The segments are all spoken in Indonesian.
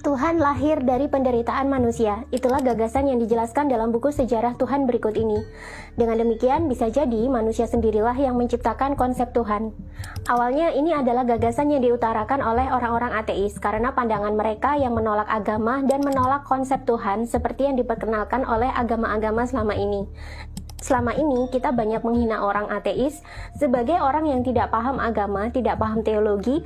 Tuhan lahir dari penderitaan manusia. Itulah gagasan yang dijelaskan dalam buku sejarah Tuhan berikut ini. Dengan demikian, bisa jadi manusia sendirilah yang menciptakan konsep Tuhan. Awalnya ini adalah gagasan yang diutarakan oleh orang-orang ateis karena pandangan mereka yang menolak agama dan menolak konsep Tuhan seperti yang diperkenalkan oleh agama-agama selama ini. Selama ini kita banyak menghina orang ateis sebagai orang yang tidak paham agama, tidak paham teologi,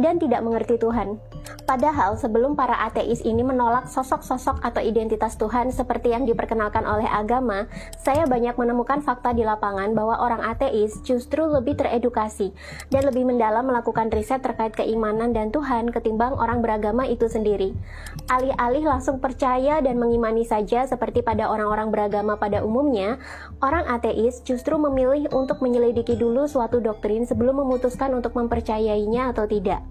dan tidak mengerti Tuhan. Padahal sebelum para ateis ini menolak sosok-sosok atau identitas Tuhan seperti yang diperkenalkan oleh agama, saya banyak menemukan fakta di lapangan bahwa orang ateis justru lebih teredukasi dan lebih mendalam melakukan riset terkait keimanan dan Tuhan ketimbang orang beragama itu sendiri. Alih-alih langsung percaya dan mengimani saja seperti pada orang-orang beragama pada umumnya, orang ateis justru memilih untuk menyelidiki dulu suatu doktrin sebelum memutuskan untuk mempercayainya atau tidak.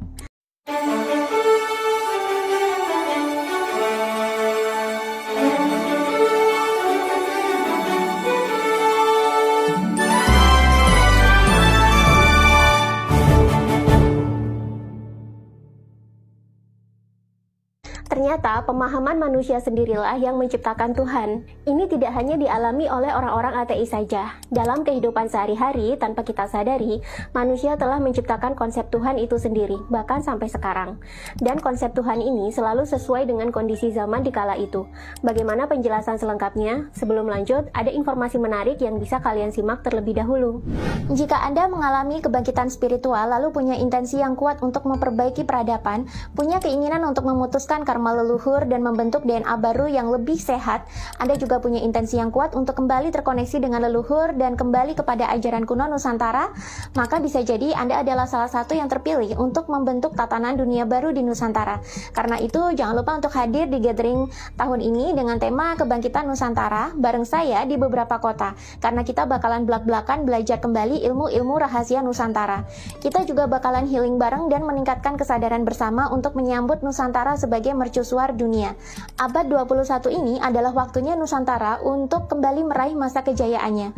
Ternyata pemahaman manusia sendirilah yang menciptakan Tuhan. Ini tidak hanya dialami oleh orang-orang ateis saja. Dalam kehidupan sehari-hari, tanpa kita sadari, manusia telah menciptakan konsep Tuhan itu sendiri, bahkan sampai sekarang. Dan konsep Tuhan ini selalu sesuai dengan kondisi zaman di kala itu. Bagaimana penjelasan selengkapnya? Sebelum lanjut, ada informasi menarik yang bisa kalian simak terlebih dahulu. Jika Anda mengalami kebangkitan spiritual, lalu punya intensi yang kuat untuk memperbaiki peradaban, punya keinginan untuk memutuskan karma leluhur dan membentuk DNA baru yang lebih sehat, Anda juga punya intensi yang kuat untuk kembali terkoneksi dengan leluhur dan kembali kepada ajaran kuno Nusantara, maka bisa jadi Anda adalah salah satu yang terpilih untuk membentuk tatanan dunia baru di Nusantara. Karena itu, jangan lupa untuk hadir di gathering tahun ini dengan tema Kebangkitan Nusantara bareng saya di beberapa kota, karena kita bakalan belak-belakan belajar kembali ilmu-ilmu rahasia Nusantara. Kita juga bakalan healing bareng dan meningkatkan kesadaran bersama untuk menyambut Nusantara sebagai mercusuar dunia. Abad 21 ini adalah waktunya Nusantara untuk kembali meraih masa kejayaannya.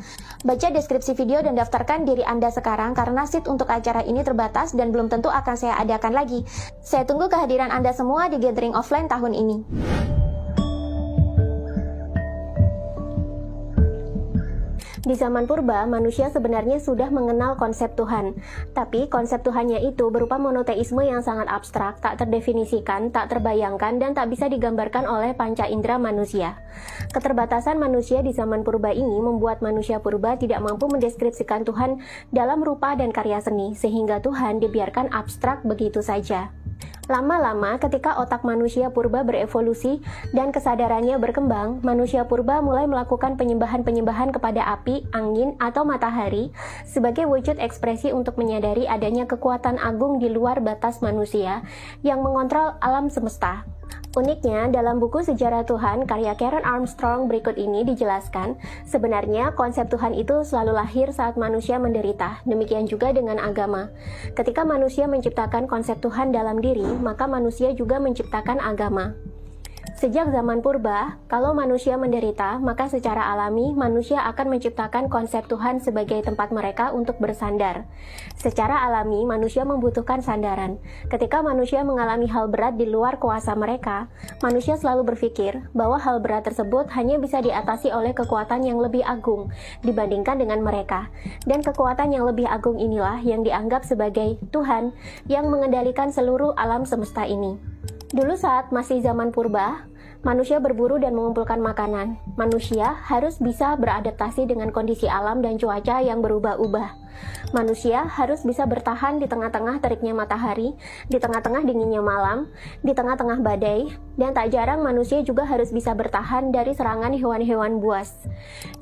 Baca deskripsi video dan daftarkan diri Anda sekarang karena seat untuk acara ini terbatas dan belum tentu akan saya adakan lagi. Saya tunggu kehadiran Anda semua di gathering offline tahun ini. Di zaman purba, manusia sebenarnya sudah mengenal konsep Tuhan. Tapi konsep Tuhannya itu berupa monoteisme yang sangat abstrak, tak terdefinisikan, tak terbayangkan, dan tak bisa digambarkan oleh panca indera manusia. Keterbatasan manusia di zaman purba ini membuat manusia purba tidak mampu mendeskripsikan Tuhan dalam rupa dan karya seni, sehingga Tuhan dibiarkan abstrak begitu saja. Lama-lama ketika otak manusia purba berevolusi dan kesadarannya berkembang, manusia purba mulai melakukan penyembahan-penyembahan kepada api, angin, atau matahari sebagai wujud ekspresi untuk menyadari adanya kekuatan agung di luar batas manusia yang mengontrol alam semesta. Uniknya, dalam buku Sejarah Tuhan karya Karen Armstrong berikut ini dijelaskan, sebenarnya konsep Tuhan itu selalu lahir saat manusia menderita, demikian juga dengan agama. Ketika manusia menciptakan konsep Tuhan dalam diri, maka manusia juga menciptakan agama. Sejak zaman purba, kalau manusia menderita, maka secara alami manusia akan menciptakan konsep Tuhan sebagai tempat mereka untuk bersandar. Secara alami, manusia membutuhkan sandaran. Ketika manusia mengalami hal berat di luar kuasa mereka, manusia selalu berpikir bahwa hal berat tersebut hanya bisa diatasi oleh kekuatan yang lebih agung dibandingkan dengan mereka. Dan kekuatan yang lebih agung inilah yang dianggap sebagai Tuhan yang mengendalikan seluruh alam semesta ini. Dulu saat masih zaman purba, manusia berburu dan mengumpulkan makanan. Manusia harus bisa beradaptasi dengan kondisi alam dan cuaca yang berubah-ubah. Manusia harus bisa bertahan di tengah-tengah teriknya matahari, di tengah-tengah dinginnya malam, di tengah-tengah badai, dan tak jarang manusia juga harus bisa bertahan dari serangan hewan-hewan buas.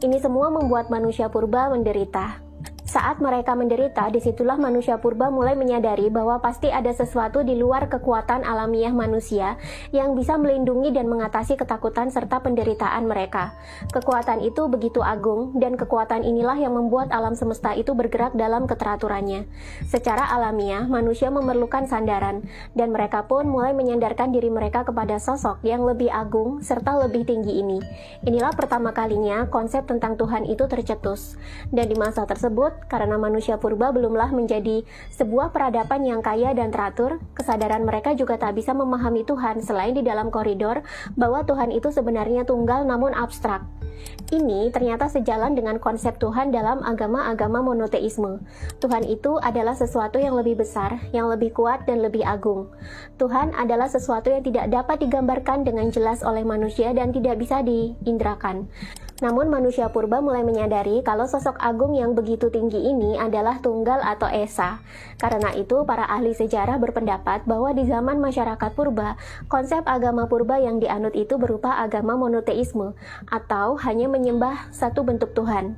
Ini semua membuat manusia purba menderita. Saat mereka menderita, disitulah manusia purba mulai menyadari bahwa pasti ada sesuatu di luar kekuatan alamiah manusia yang bisa melindungi dan mengatasi ketakutan serta penderitaan mereka. Kekuatan itu begitu agung, dan kekuatan inilah yang membuat alam semesta itu bergerak dalam keteraturannya. Secara alamiah, manusia memerlukan sandaran, dan mereka pun mulai menyandarkan diri mereka kepada sosok yang lebih agung serta lebih tinggi ini. Inilah pertama kalinya konsep tentang Tuhan itu tercetus, dan di masa tersebut, karena manusia purba belumlah menjadi sebuah peradaban yang kaya dan teratur, kesadaran mereka juga tak bisa memahami Tuhan selain di dalam koridor bahwa Tuhan itu sebenarnya tunggal namun abstrak. Ini ternyata sejalan dengan konsep Tuhan dalam agama-agama monoteisme. Tuhan itu adalah sesuatu yang lebih besar, yang lebih kuat dan lebih agung. Tuhan adalah sesuatu yang tidak dapat digambarkan dengan jelas oleh manusia dan tidak bisa diindrakan. Namun manusia purba mulai menyadari kalau sosok agung yang begitu tinggi ini adalah tunggal atau esa. Karena itu para ahli sejarah berpendapat bahwa di zaman masyarakat purba, konsep agama purba yang dianut itu berupa agama monoteisme atau hanya menyembah satu bentuk Tuhan.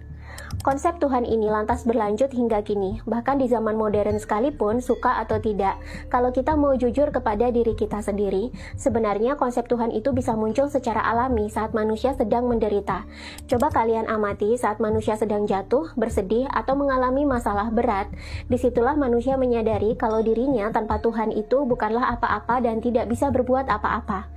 Konsep Tuhan ini lantas berlanjut hingga kini, bahkan di zaman modern sekalipun, suka atau tidak, kalau kita mau jujur kepada diri kita sendiri, sebenarnya konsep Tuhan itu bisa muncul secara alami saat manusia sedang menderita. Coba kalian amati saat manusia sedang jatuh, bersedih, atau mengalami masalah berat, disitulah manusia menyadari kalau dirinya tanpa Tuhan itu bukanlah apa-apa dan tidak bisa berbuat apa-apa.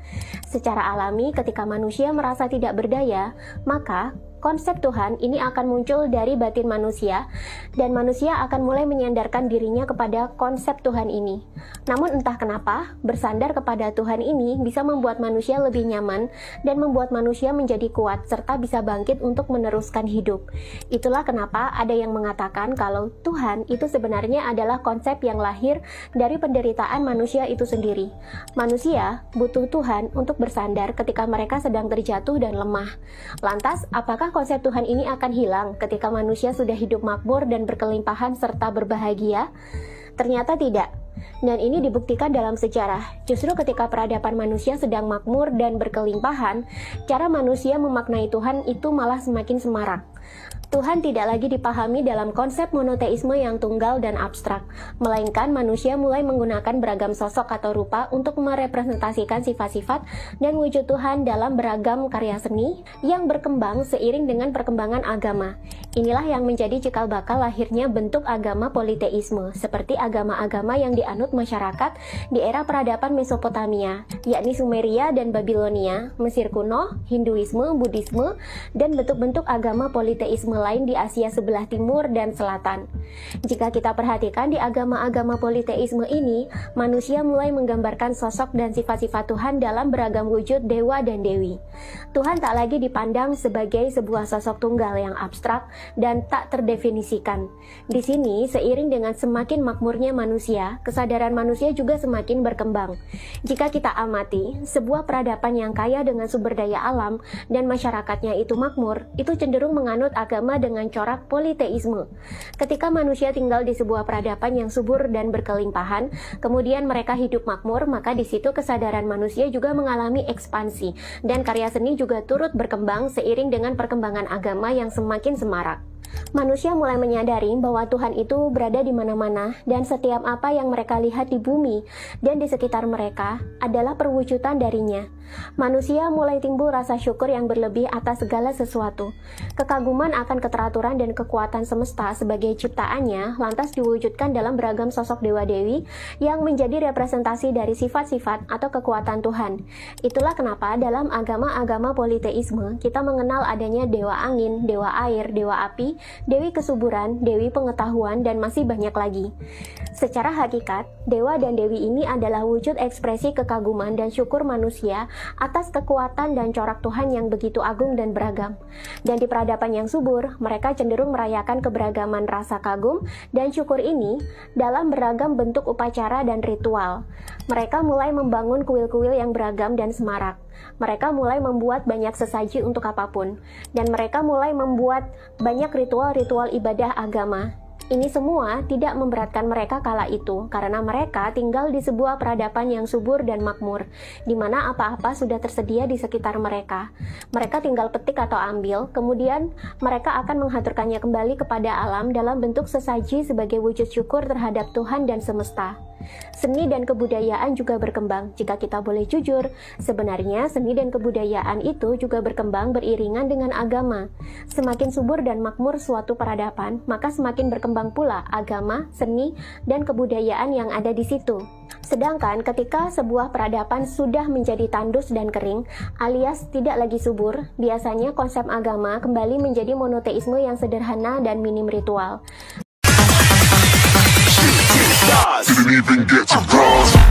Secara alami, ketika manusia merasa tidak berdaya, maka konsep Tuhan ini akan muncul dari batin manusia, dan manusia akan mulai menyandarkan dirinya kepada konsep Tuhan ini. Namun entah kenapa, bersandar kepada Tuhan ini bisa membuat manusia lebih nyaman dan membuat manusia menjadi kuat serta bisa bangkit untuk meneruskan hidup. Itulah kenapa ada yang mengatakan kalau Tuhan itu sebenarnya adalah konsep yang lahir dari penderitaan manusia itu sendiri. Manusia butuh Tuhan untuk bersandar ketika mereka sedang terjatuh dan lemah. Lantas, apakah konsep Tuhan ini akan hilang ketika manusia sudah hidup makmur dan berkelimpahan serta berbahagia? Ternyata tidak. Dan ini dibuktikan dalam sejarah. Justru ketika peradaban manusia sedang makmur dan berkelimpahan, cara manusia memaknai Tuhan itu malah semakin semarak. Tuhan tidak lagi dipahami dalam konsep monoteisme yang tunggal dan abstrak, melainkan manusia mulai menggunakan beragam sosok atau rupa untuk merepresentasikan sifat-sifat dan wujud Tuhan dalam beragam karya seni yang berkembang seiring dengan perkembangan agama. Inilah yang menjadi cikal bakal lahirnya bentuk agama politeisme, seperti agama-agama yang dianut masyarakat di era peradaban Mesopotamia, yakni Sumeria dan Babilonia, Mesir kuno, Hinduisme, Buddhisme, dan bentuk-bentuk agama politeisme lain di Asia sebelah timur dan selatan. Jika kita perhatikan di agama-agama politeisme ini, manusia mulai menggambarkan sosok dan sifat-sifat Tuhan dalam beragam wujud dewa dan dewi. Tuhan tak lagi dipandang sebagai sebuah sosok tunggal yang abstrak dan tak terdefinisikan. Di sini, seiring dengan semakin makmurnya manusia, kesadaran manusia juga semakin berkembang. Jika kita amati, sebuah peradaban yang kaya dengan sumber daya alam dan masyarakatnya itu makmur, itu cenderung menganut agama dengan corak politeisme. Ketika manusia tinggal di sebuah peradaban yang subur dan berkelimpahan, kemudian mereka hidup makmur, maka di situ kesadaran manusia juga mengalami ekspansi, dan karya seni juga turut berkembang seiring dengan perkembangan agama yang semakin semarak. Manusia mulai menyadari bahwa Tuhan itu berada di mana-mana dan setiap apa yang mereka lihat di bumi dan di sekitar mereka adalah perwujudan darinya. Manusia mulai timbul rasa syukur yang berlebih atas segala sesuatu. Kekaguman akan keteraturan dan kekuatan semesta sebagai ciptaannya lantas diwujudkan dalam beragam sosok dewa-dewi yang menjadi representasi dari sifat-sifat atau kekuatan Tuhan. Itulah kenapa dalam agama-agama politeisme kita mengenal adanya dewa angin, dewa air, dewa api, dewi kesuburan, dewi pengetahuan, dan masih banyak lagi. Secara hakikat, dewa dan dewi ini adalah wujud ekspresi kekaguman dan syukur manusia atas kekuatan dan corak Tuhan yang begitu agung dan beragam. Dan di peradaban yang subur, mereka cenderung merayakan keberagaman rasa kagum dan syukur ini dalam beragam bentuk upacara dan ritual. Mereka mulai membangun kuil-kuil yang beragam dan semarak. Mereka mulai membuat banyak sesaji untuk apapun, dan mereka mulai membuat banyak ritual-ritual ibadah agama. Ini semua tidak memberatkan mereka kala itu, karena mereka tinggal di sebuah peradaban yang subur dan makmur, di mana apa-apa sudah tersedia di sekitar mereka. Mereka tinggal petik atau ambil, kemudian mereka akan menghaturkannya kembali kepada alam dalam bentuk sesaji sebagai wujud syukur terhadap Tuhan dan semesta. Seni dan kebudayaan juga berkembang. Jika kita boleh jujur, sebenarnya seni dan kebudayaan itu juga berkembang beriringan dengan agama. Semakin subur dan makmur suatu peradaban, maka semakin berkembang pula agama, seni, dan kebudayaan yang ada di situ. Sedangkan ketika sebuah peradaban sudah menjadi tandus dan kering, alias tidak lagi subur, biasanya konsep agama kembali menjadi monoteisme yang sederhana dan minim ritual. Didn't even get to cross.